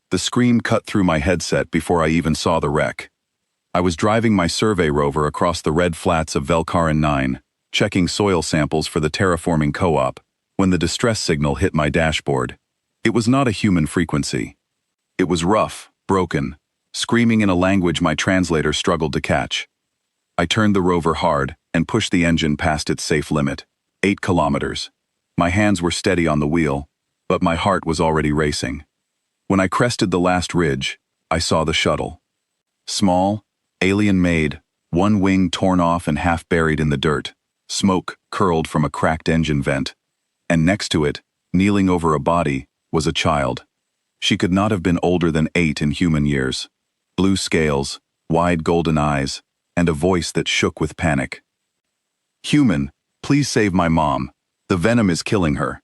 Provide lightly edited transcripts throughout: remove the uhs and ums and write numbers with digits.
The scream cut through my headset before I even saw the wreck. I was driving my survey rover across the red flats of Velkaran 9, checking soil samples for the terraforming co-op, when the distress signal hit my dashboard. It was not a human frequency. It was rough, broken, screaming in a language my translator struggled to catch. I turned the rover hard and pushed the engine past its safe limit, 8 kilometers. My hands were steady on the wheel, but my heart was already racing. When I crested the last ridge, I saw the shuttle. Small, alien-made, one wing torn off and half buried in the dirt. Smoke curled from a cracked engine vent. And next to it, kneeling over a body, was a child. She could not have been older than 8 in human years. Blue scales, wide golden eyes, and a voice that shook with panic. "Human, please save my mom. The Venom is killing her."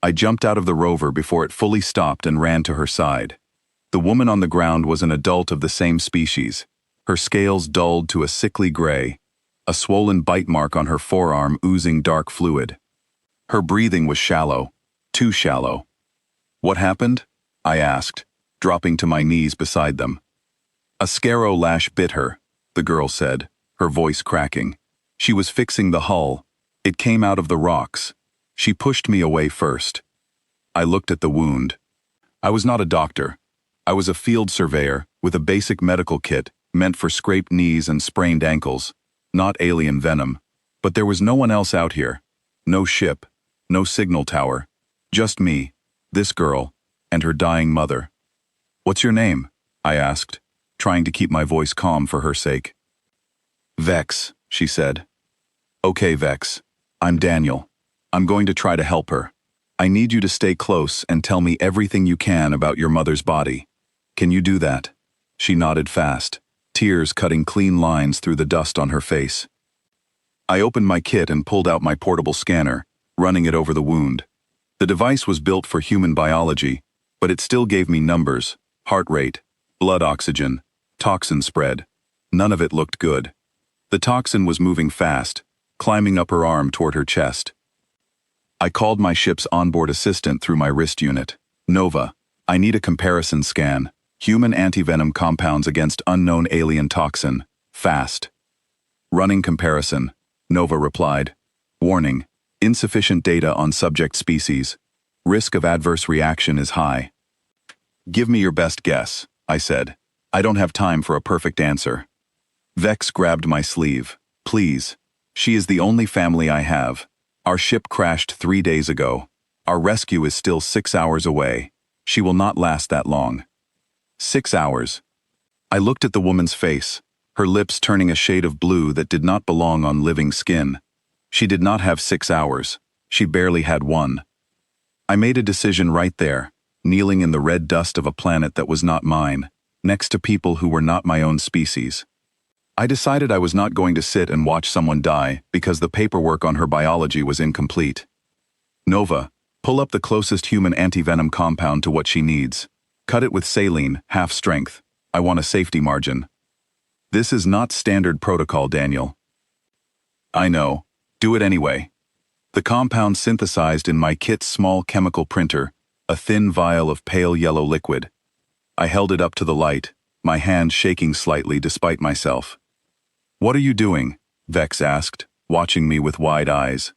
I jumped out of the rover before it fully stopped and ran to her side. The woman on the ground was an adult of the same species, her scales dulled to a sickly gray, a swollen bite mark on her forearm oozing dark fluid. Her breathing was shallow, too shallow. "What happened?" I asked, dropping to my knees beside them. "A scarrow lash bit her," the girl said, her voice cracking. "She was fixing the hull. It came out of the rocks. She pushed me away first." I looked at the wound. I was not a doctor. I was a field surveyor with a basic medical kit meant for scraped knees and sprained ankles, not alien venom. But there was no one else out here. No ship, no signal tower. Just me, this girl, and her dying mother. "What's your name?" I asked, trying to keep my voice calm for her sake. "Vex," she said. "Okay, Vex. I'm Daniel. I'm going to try to help her. I need you to stay close and tell me everything you can about your mother's body. Can you do that?" She nodded fast, tears cutting clean lines through the dust on her face. I opened my kit and pulled out my portable scanner, running it over the wound. The device was built for human biology, but it still gave me numbers, heart rate, blood oxygen, toxin spread. None of it looked good. The toxin was moving fast, climbing up her arm toward her chest. I called my ship's onboard assistant through my wrist unit. "Nova, I need a comparison scan. Human antivenom compounds against unknown alien toxin. Fast." "Running comparison," Nova replied. "Warning, insufficient data on subject species. Risk of adverse reaction is high." "Give me your best guess," I said. "I don't have time for a perfect answer." Vex grabbed my sleeve. "Please. She is the only family I have. Our ship crashed 3 days ago. Our rescue is still 6 hours away. She will not last that long." 6 hours. I looked at the woman's face, her lips turning a shade of blue that did not belong on living skin. She did not have 6 hours. She barely had 1. I made a decision right there, kneeling in the red dust of a planet that was not mine, next to people who were not my own species. I decided I was not going to sit and watch someone die because the paperwork on her biology was incomplete. "Nova, pull up the closest human antivenom compound to what she needs. Cut it with saline, half strength. I want a safety margin." "This is not standard protocol, Daniel." "I know. Do it anyway." The compound synthesized in my kit's small chemical printer, a thin vial of pale yellow liquid. I held it up to the light, my hand shaking slightly despite myself. "What are you doing?" Vex asked, watching me with wide eyes.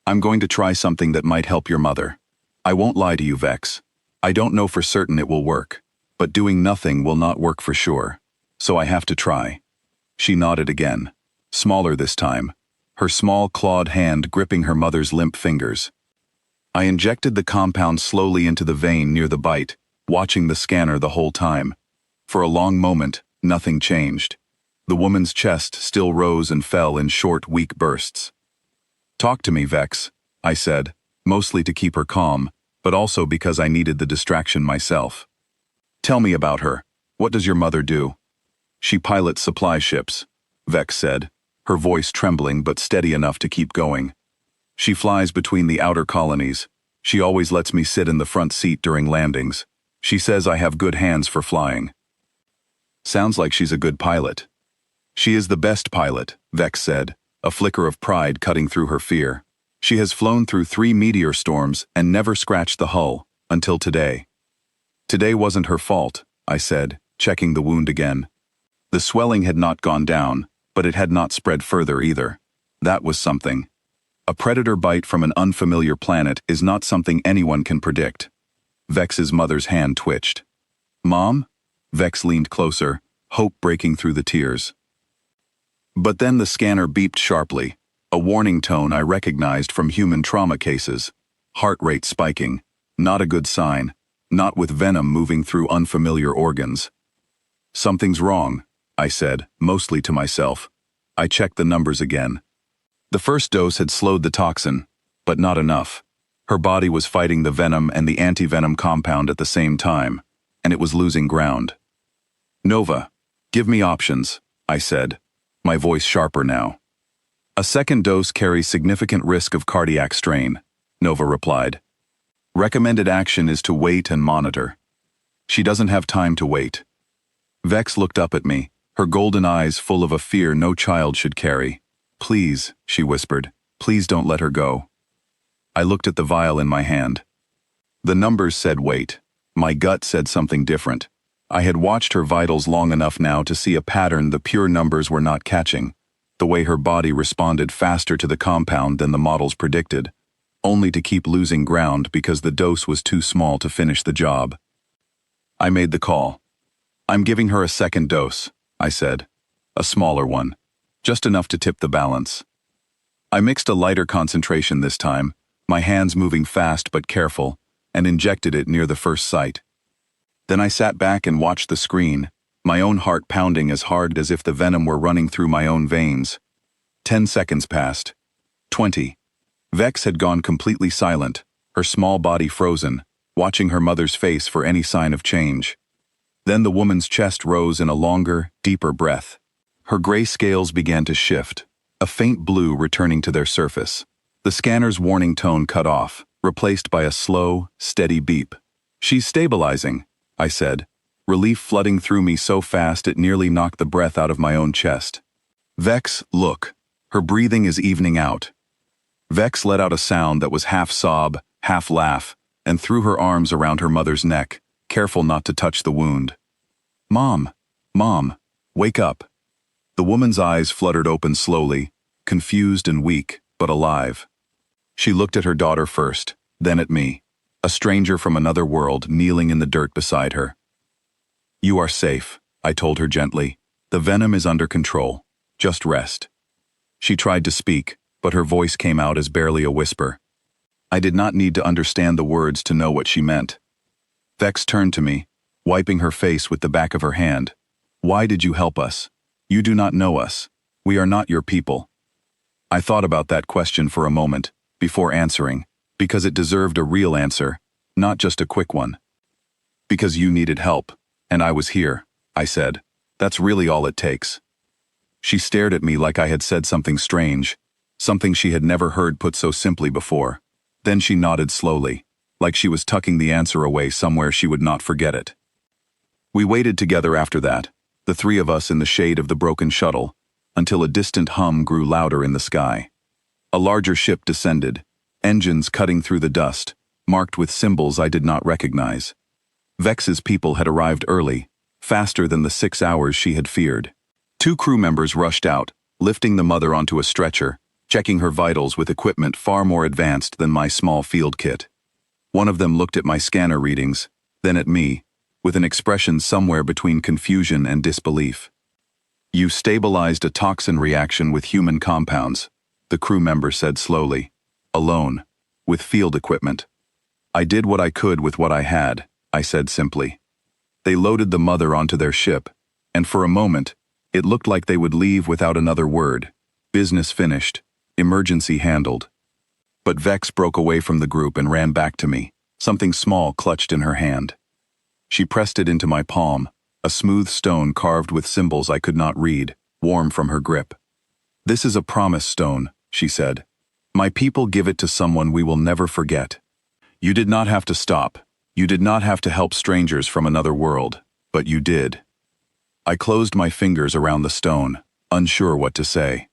"I'm going to try something that might help your mother. I won't lie to you, Vex. I don't know for certain it will work, but doing nothing will not work for sure. So I have to try." She nodded again, smaller this time, her small clawed hand gripping her mother's limp fingers. I injected the compound slowly into the vein near the bite, watching the scanner the whole time. For a long moment, nothing changed. The woman's chest still rose and fell in short, weak bursts. "Talk to me, Vex," I said, mostly to keep her calm, but also because I needed the distraction myself. "Tell me about her. What does your mother do?" "She pilots supply ships," Vex said, her voice trembling but steady enough to keep going. "She flies between the outer colonies. She always lets me sit in the front seat during landings. She says I have good hands for flying." "Sounds like she's a good pilot." "She is the best pilot," Vex said, a flicker of pride cutting through her fear. "She has flown through 3 meteor storms and never scratched the hull, until today." Today wasn't her fault, I said, checking the wound again. The swelling had not gone down, but it had not spread further either. That was something. A predator bite from an unfamiliar planet is not something anyone can predict. Vex's mother's hand twitched. Mom? Vex leaned closer, hope breaking through the tears. But then the scanner beeped sharply, a warning tone I recognized from human trauma cases. Heart rate spiking. Not a good sign. Not with venom moving through unfamiliar organs. Something's wrong, I said, mostly to myself. I checked the numbers again. The first dose had slowed the toxin, but not enough. Her body was fighting the venom and the anti-venom compound at the same time, and it was losing ground. Nova, give me options, I said, my voice sharper now. A second dose carries significant risk of cardiac strain, Nova replied. Recommended action is to wait and monitor. She doesn't have time to wait. Vex looked up at me, her golden eyes full of a fear no child should carry. Please, she whispered, please don't let her go. I looked at the vial in my hand. The numbers said wait. My gut said something different. I had watched her vitals long enough now to see a pattern the pure numbers were not catching, the way her body responded faster to the compound than the models predicted, only to keep losing ground because the dose was too small to finish the job. I made the call. I'm giving her a second dose, I said. A smaller one. Just enough to tip the balance. I mixed a lighter concentration this time, my hands moving fast but careful, and injected it near the first site. Then I sat back and watched the screen, my own heart pounding as hard as if the venom were running through my own veins. 10 seconds passed. 20. Vex had gone completely silent, her small body frozen, watching her mother's face for any sign of change. Then the woman's chest rose in a longer, deeper breath. Her gray scales began to shift, a faint blue returning to their surface. The scanner's warning tone cut off, replaced by a slow, steady beep. She's stabilizing, I said, relief flooding through me so fast it nearly knocked the breath out of my own chest. Vex, look. Her breathing is evening out. Vex let out a sound that was half sob, half laugh, and threw her arms around her mother's neck, careful not to touch the wound. Mom, wake up. The woman's eyes fluttered open slowly, confused and weak, but alive. She looked at her daughter first, then at me, a stranger from another world kneeling in the dirt beside her. You are safe, I told her gently. The venom is under control. Just rest. She tried to speak, but her voice came out as barely a whisper. I did not need to understand the words to know what she meant. Vex turned to me, wiping her face with the back of her hand. Why did you help us? You do not know us. We are not your people. I thought about that question for a moment, before answering, because it deserved a real answer, not just a quick one. Because you needed help, and I was here, I said. That's really all it takes. She stared at me like I had said something strange, something she had never heard put so simply before. Then she nodded slowly, like she was tucking the answer away somewhere she would not forget it. We waited together after that, the three of us in the shade of the broken shuttle, until a distant hum grew louder in the sky. A larger ship descended, engines cutting through the dust, marked with symbols I did not recognize. Vex's people had arrived early, faster than the 6 hours she had feared. 2 crew members rushed out, lifting the mother onto a stretcher, checking her vitals with equipment far more advanced than my small field kit. One of them looked at my scanner readings, then at me, with an expression somewhere between confusion and disbelief. You stabilized a toxin reaction with human compounds, the crew member said slowly. Alone, with field equipment. I did what I could with what I had, I said simply. They loaded the mother onto their ship, and for a moment, it looked like they would leave without another word. Business finished, emergency handled. But Vex broke away from the group and ran back to me, something small clutched in her hand. She pressed it into my palm, a smooth stone carved with symbols I could not read, warm from her grip. This is a promise stone, she said. My people give it to someone we will never forget. You did not have to stop. You did not have to help strangers from another world, but you did. I closed my fingers around the stone, unsure what to say.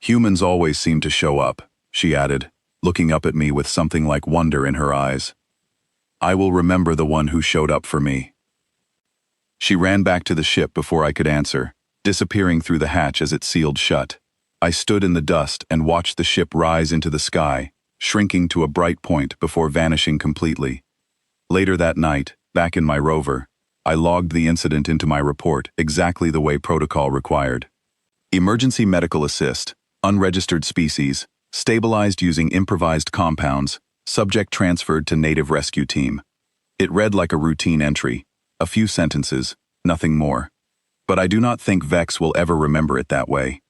Humans always seem to show up, she added, looking up at me with something like wonder in her eyes. I will remember the one who showed up for me. She ran back to the ship before I could answer, disappearing through the hatch as it sealed shut. I stood in the dust and watched the ship rise into the sky, shrinking to a bright point before vanishing completely. Later that night, back in my rover, I logged the incident into my report exactly the way protocol required. Emergency medical assist, unregistered species, stabilized using improvised compounds, subject transferred to native rescue team. It read like a routine entry, a few sentences, nothing more. But I do not think Vex will ever remember it that way.